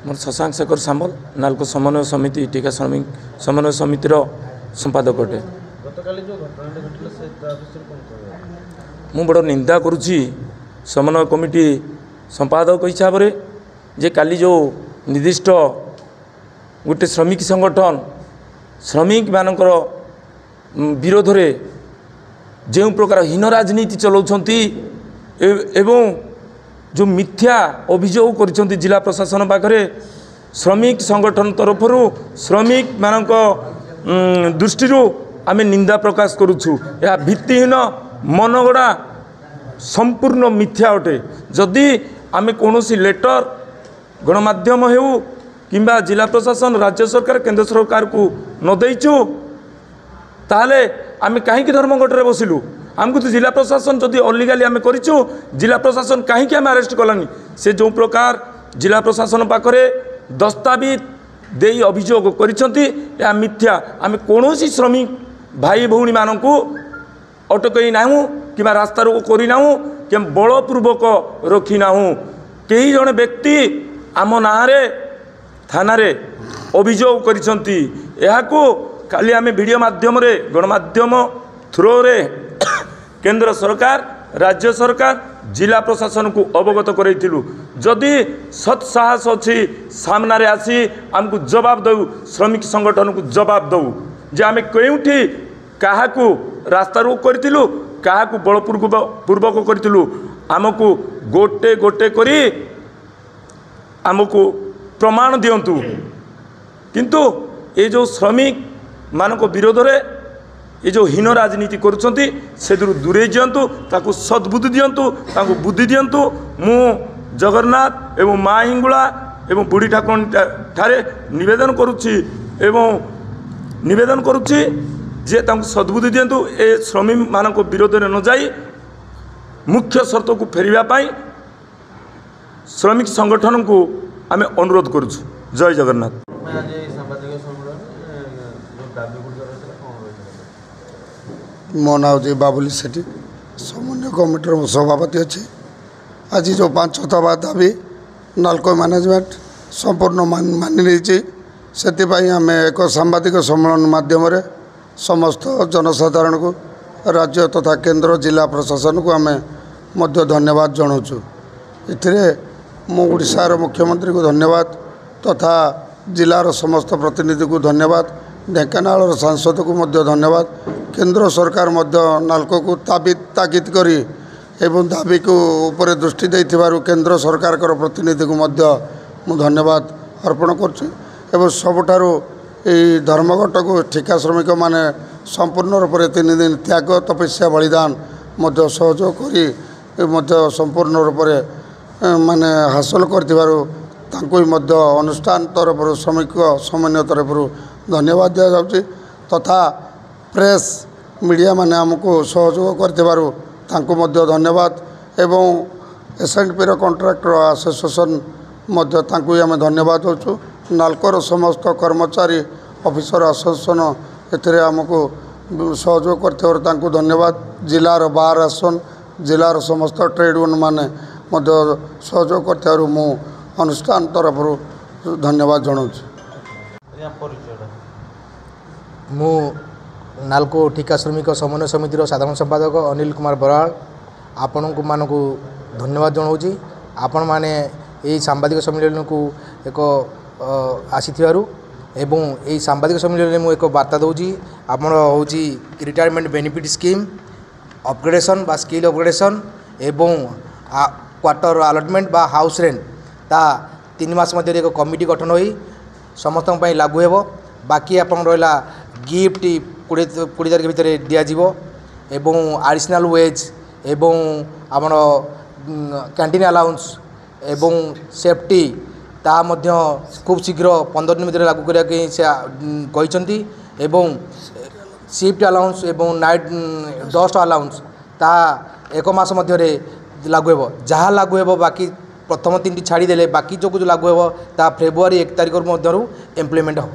मोर शशांक शेखर सामल नालको समन्वय समिति टीका श्रमिक समन्वय समितिर संपादक अटे। मु बड़ निंदा करुच्ची समन्वय कमिटी संपादक हिसाब से जे काली जो निर्दिष्ट गोटे श्रमिक संगठन श्रमिक मानकर विरोध रे जो प्रकार हीन राजनीति चलाउछंती एवं जो मिथ्या अभियोग कर जिला प्रशासन पाखे श्रमिक संगठन तरफ श्रमिक मानक दृष्टि आम निंदा प्रकाश करुछु। यह भित्तिहीन मनगढ़ा संपूर्ण मिथ्या अटे। जदि आम कौन लेटर गणमाध्यम हो किंबा जिला प्रशासन राज्य सरकार केंद्र सरकार को न देचु ताहले आम कहीं धर्मघटे बसिलु। आमको तो जिला प्रशासन जदि अलिगाली आम करूँ जिला प्रशासन कहीं आम अरेस्ट कलानी से जो प्रकार जिला प्रशासन पाखे दस्तावेज दे अभियोग कर मिथ्या। आम कौन श्रमिक भाई भौणी मानक अटकई नाहूँ कि रास्ता रोक करना कि बलपूर्वक रखी नाहूँ। कई जन व्यक्ति आम ना थाना अभियोग कर खाली आम वीडियो माध्यम गणमाध्यम थ्रो रे केंद्र सरकार राज्य सरकार जिला प्रशासन को अवगत करइथिलु। जदि सत् साहस अच्छी सामना रे आसी आमको जवाब दऊ श्रमिक संगठन को जवाब दऊ जे आम केउठी काहाकू रास्ता रोक करथिलु काहाकू बलपूर्वक करथिलु। आमको गोटे गोटे करी आमको प्रमाण दियंतु। किंतु ये जो श्रमिक मानक विरोध रे ये जो हीन राजनीति करुँचे से दूरे दिंतु ताकू सद्बुद्धि दिंतु ताकू बुद्धि दिंतु। मु जगन्नाथ एवं माँ हिंगुला एवं बुढ़ी ठाकुर ठारे निवेदन करुच्ची एवं निवेदन करुच्ची जे ताकू सद्बुद्धि दिंतु। ए श्रमिक मानक विरोध में न जाई मुख्य शर्त को फेरिया पाई श्रमिक संगठन को आम अनुरोध करुछु। जय जगन्नाथ। मो ना हूँ बाबुली सेठी समन्वय कमिटर सभापति अच्छे। आज जो 5 दफा दाबी नालको मैनेजमेंट संपूर्ण मानि नहीं से आम एक सांबादिक सम्मेलन माध्यम समस्त जनसाधारण को राज्य तथा केंद्र जिला प्रशासन को आम धन्यवाद जनाऊँ। ओडिशार मुख्यमंत्री को धन्यवाद तथा जिलार समस्त प्रतिनिधि को धन्यवाद ढेंकानाल सांसद को धन्यवाद केंद्र सरकार नालको को ताकीद करी एवं दाबी को ऊपर दृष्टि देथिबारु केंद्र सरकार प्रतिनिधि को मु धन्यवाद अर्पण कर सबुठारु धर्मघट को ठिका श्रमिक माने संपूर्ण रूप से 3 दिन त्याग तपस्या बलिदान सहयोग करी संपूर्ण रूप से माने हासिल करथिबारु तांको अनुष्ठान तरफ श्रमिक समन्वय तरफ धन्यवाद दिया जाउची तथा प्रेस मीडिया माने हमको सहयोग करथिबारु तांको धन्यवाद एवं एसएनपी कॉन्ट्रैक्टर एसोसिएशन तांको आम धन्यवाद देचु। नालकोर समस्त कर्मचारी ऑफिसर एसोसिएशन एथिरे हमको सहयोग करथिबारु तांको धन्यवाद। जिलार बार आसन जिलार समस्त ट्रेड यूनियन माने सहयोग करथिबारु मु अनुष्ठान तरफ धन्यवाद जनाऊँ। मु नालको ठिका श्रमिक समन्वय समितिर साधारण संपादक अनिल कुमार बराल आपण मानक धन्यवाद जनाऊँ। आपण मैंने यही सांबादिक सम्मेलन को एक आसीथिबारु एवं यही सांबादिक सम्मेलन में एक वार्ता दूची आपण हूँ रिटायरमेंट बेनिफिट स्कीम अपग्रेडेशन बा स्किल अपग्रेडेशन एवं क्वार्टर अलटमेंट बा हाउस रेंट ता 3 मास मध्य एक कमिटी गठन हो समस्त लागू हेब। बाकी आपन रहा गिफ्ट 20 तारीख भितर दिज्व एवं एडिशनल वेज एवं आमर कैंटीन अलाउंस एवं सेफ्टी ता खूब शीघ्र 15 दिन भितर लागू करने से कहते एवं शिफ्ट अलाउंस एवं नाइट डस्ट अलाउंस ता 1 मास मध्य लागू हेब। जहाँ लागू हेब बाकी प्रथम 3टी छाड़देले बाकी जो कुछ लागू हेब ता फेब्रुआरी 1 तारिख मध्य इम्प्लीमेंट हो।